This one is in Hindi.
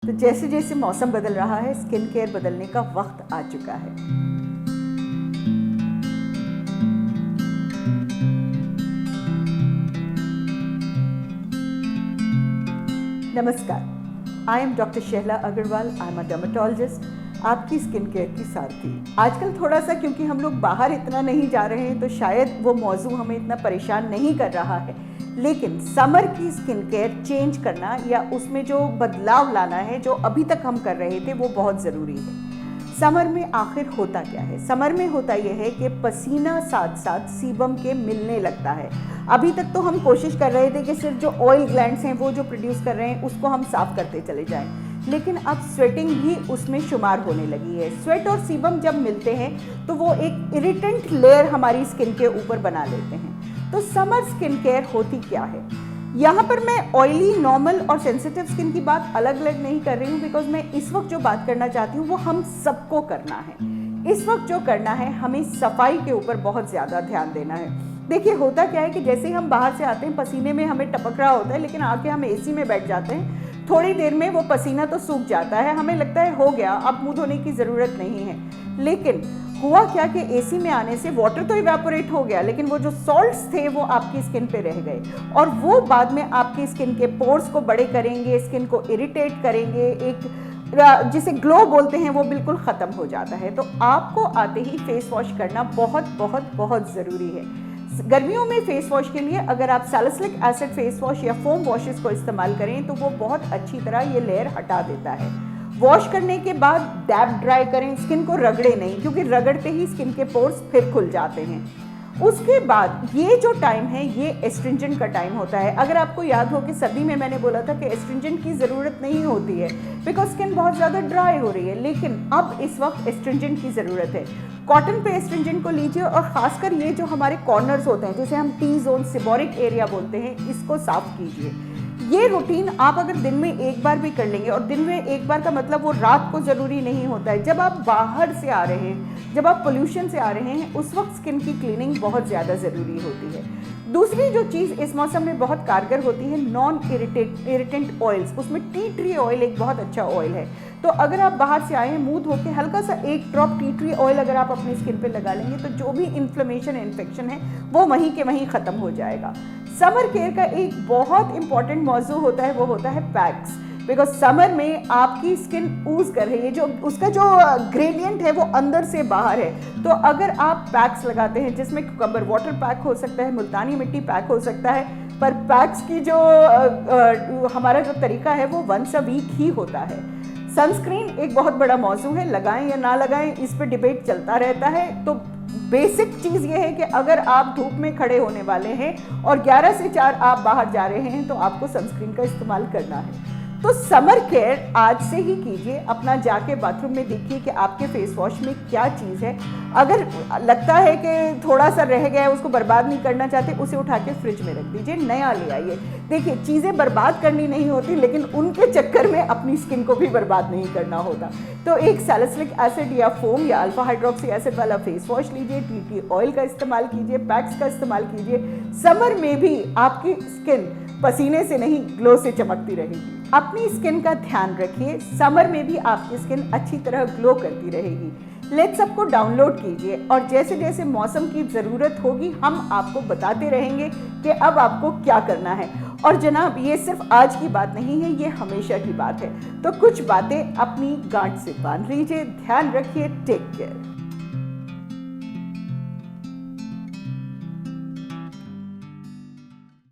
तो जैसे जैसे मौसम बदल रहा है, स्किन केयर बदलने का वक्त आ चुका है। नमस्कार, I am doctor Shahla Agarwal. I am a dermatologist, आपकी स्किन केयर की सारथी। आजकल थोड़ा सा क्योंकि हम लोग बाहर इतना नहीं जा रहे हैं तो शायद वो मौजू हमें इतना परेशान नहीं कर रहा है, लेकिन समर की स्किन केयर चेंज करना या उसमें जो बदलाव लाना है जो अभी तक हम कर रहे थे वो बहुत ज़रूरी है। समर में आखिर होता क्या है? समर में होता यह है कि पसीना साथ साथ सीबम के मिलने लगता है। अभी तक तो हम कोशिश कर रहे थे कि सिर्फ जो ऑयल ग्लैंड्स हैं वो जो प्रोड्यूस कर रहे हैं उसको हम साफ करते चले जाएं, लेकिन अब स्वेटिंग भी उसमें शुमार होने लगी है। स्वेट और सीबम जब मिलते हैं तो वो एक इरिटेंट लेयर हमारी स्किन के ऊपर बना लेते हैं। तो समर स्किन केयर होती क्या है? यहाँ पर मैं ऑयली, नॉर्मल और सेंसिटिव स्किन की बात अलग अलग नहीं कर रही हूँ, बिकॉज मैं इस वक्त जो बात करना चाहती हूँ वो हम सबको करना है। इस वक्त जो करना है, हमें सफाई के ऊपर बहुत ज़्यादा ध्यान देना है। देखिए, होता क्या है कि जैसे ही हम बाहर से आते हैं पसीने में हमें टपक रहा होता है, लेकिन आके हम एसी में बैठ जाते हैं, थोड़ी देर में वो पसीना तो सूख जाता है, हमें लगता है हो गया, अब मुँह धोने की ज़रूरत नहीं है। लेकिन हुआ क्या कि एसी में आने से वाटर तो इवेपोरेट हो गया, लेकिन वो जो सॉल्ट्स थे वो आपकी स्किन पे रह गए और वो बाद में आपकी स्किन के पोर्स को बड़े करेंगे, स्किन को इरिटेट करेंगे, एक जिसे ग्लो बोलते हैं वो बिल्कुल ख़त्म हो जाता है। तो आपको आते ही फेस वॉश करना बहुत बहुत बहुत ज़रूरी है। गर्मियों में फेस वॉश के लिए अगर आप सैलिसिलिक एसिड फेस वॉश या फोम वॉशेस को इस्तेमाल करें तो वो बहुत अच्छी तरह ये लेयर हटा देता है। वॉश करने के बाद डैप ड्राई करें, स्किन को रगड़े नहीं, क्योंकि रगड़ते ही स्किन के पोर्स फिर खुल जाते हैं। उसके बाद ये जो टाइम है ये एस्ट्रिंजेंट का टाइम होता है। अगर आपको याद हो कि सर्दी में मैंने बोला था कि एस्ट्रिंजेंट की ज़रूरत नहीं होती है बिकॉज स्किन बहुत ज़्यादा ड्राई हो रही है, लेकिन अब इस वक्त एस्ट्रिंजेंट की ज़रूरत है। कॉटन पे एस्ट्रिंजेंट को लीजिए और ख़ासकर ये जो हमारे कॉर्नर्स होते हैं जिसे हम टी जोन, सिबोरिक एरिया बोलते हैं, इसको साफ कीजिए। ये रूटीन आप अगर दिन में एक बार भी कर लेंगे, और दिन में एक बार का मतलब वो रात को ज़रूरी नहीं होता है, जब आप बाहर से आ रहे हैं, जब आप पोल्यूशन से आ रहे हैं, उस वक्त स्किन की क्लीनिंग बहुत ज़्यादा ज़रूरी होती है। दूसरी जो चीज़ इस मौसम में बहुत कारगर होती है, नॉन इरिटेंट ऑयल्स। उसमें टी ट्री ऑयल एक बहुत अच्छा ऑयल है। तो अगर आप बाहर से आए हैं, मुंह धो के हल्का सा एक ड्रॉप टी ट्री ऑयल अगर आप अपनी स्किन पे लगा लेंगे तो जो भी इन्फ्लेमेशन, इन्फेक्शन है वो वहीं के वहीं ख़त्म हो जाएगा। समर केयर का एक बहुत इंपॉर्टेंट मौजू होता है, वो होता है पैक्स। बिकॉज समर में आपकी स्किन ऊज कर रही है, जो उसका जो ग्रेडियंट है वो अंदर से बाहर है। तो अगर आप पैक्स लगाते हैं जिसमें कुकम्बर वाटर पैक हो सकता है, मुल्तानी मिट्टी पैक हो सकता है, पर पैक्स की जो हमारा जो तरीका है वो वंस अ वीक ही होता है। सनस्क्रीन एक बहुत बड़ा मौजू है, लगाएं या ना लगाएं इस पर डिबेट चलता रहता है। तो बेसिक चीज़ ये है कि अगर आप धूप में खड़े होने वाले हैं और 11 से 4 आप बाहर जा रहे हैं तो आपको सनस्क्रीन का इस्तेमाल करना है। तो समर केयर आज से ही कीजिए। अपना जाके बाथरूम में देखिए कि आपके फेस वॉश में क्या चीज़ है। अगर लगता है कि थोड़ा सा रह गया है, उसको बर्बाद नहीं करना चाहते, उसे उठा के फ्रिज में रख दीजिए, नया ले आइए। देखिए, चीज़ें बर्बाद करनी नहीं होती, लेकिन उनके चक्कर में अपनी स्किन को भी बर्बाद नहीं करना होता। तो एक सैलिसिलिक एसिड या फोम या अल्फा हाइड्रोक्सी एसिड वाला फेस वॉश लीजिए, टी ट्री ऑयल का इस्तेमाल कीजिए, पैक्स का इस्तेमाल कीजिए। समर में भी आपकी स्किन पसीने से नहीं, ग्लो से चमकती रहेगी। अपनी स्किन का ध्यान रखिए, समर में भी आपकी स्किन अच्छी तरह ग्लो करती रहेगी। लेट्स सबको डाउनलोड कीजिए और जैसे जैसे मौसम की ज़रूरत होगी हम आपको बताते रहेंगे कि अब आपको क्या करना है। और जनाब, ये सिर्फ आज की बात नहीं है, ये हमेशा की बात है। तो कुछ बातें अपनी गांठ से बांध लीजिए। ध्यान रखिए। Take care.